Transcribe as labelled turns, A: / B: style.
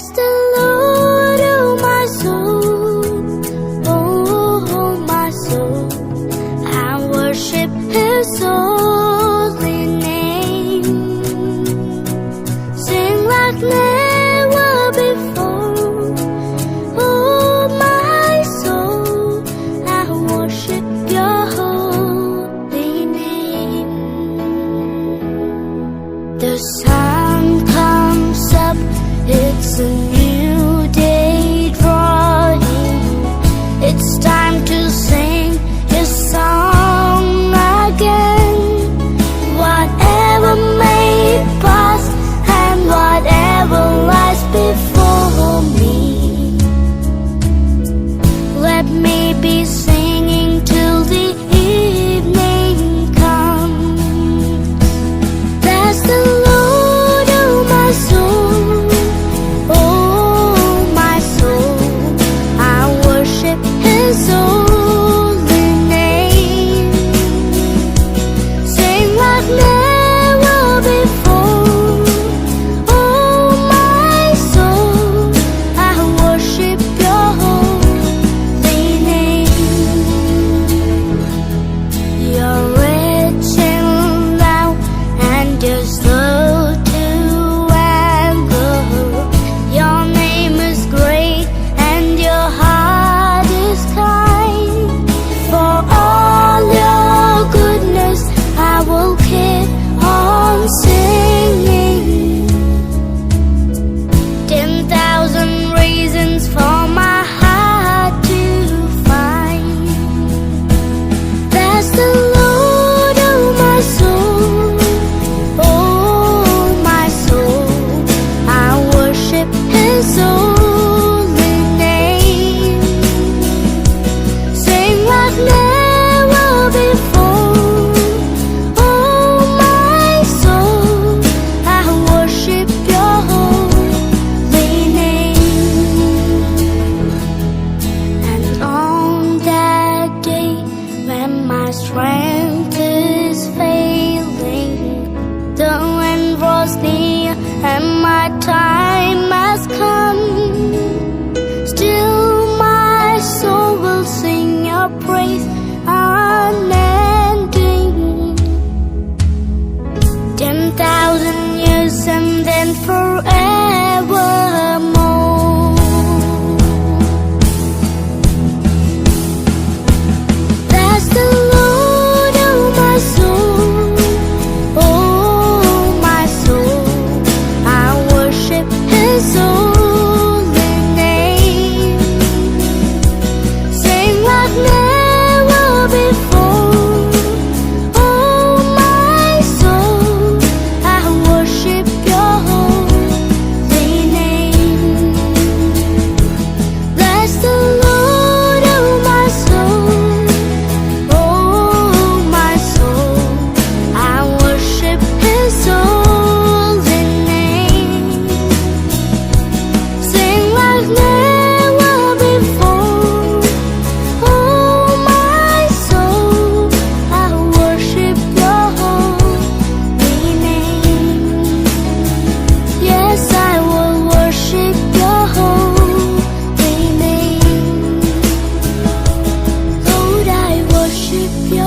A: Bless the Lord, oh my soul, oh my soul, and worship His holy name. Sing like never before, oh my soul, and worship Your holy name. The sun comes up, it's a new day drawing. It's time to sing His song again. Whatever may pass and whatever lies before me, let me be singing till the evening comes. Bless the Lord, oh my soul, oh my soul, I worship His holy name. Sing like never before, oh my soul, I worship Your holy name. You're rich in love and You're slow to anger. Your name is great and Your heart is kind. For all Your goodness I will keep on singing. 10,000 reasons for my heart to find. Bless the Lord, oh my soul, oh my soul, I worship His holy name. Sing like never before, oh my soul, I worship Your holy name. And on that day when my strength is failing, the end draws near and my time has come, still my soul will sing Your praise unending. 10,000 years and then forevermore. Bless the Lord, oh my soul, oh my soul, I worship His holy name. Sing like never before, oh my soul, I worship Your holy name. Bless the Lord, oh my soul, oh my soul, I worship His holy name. Sing like never before, oh my soul, I worship Your holy name. Yes, I will worship Your holy name. Lord, I worship Your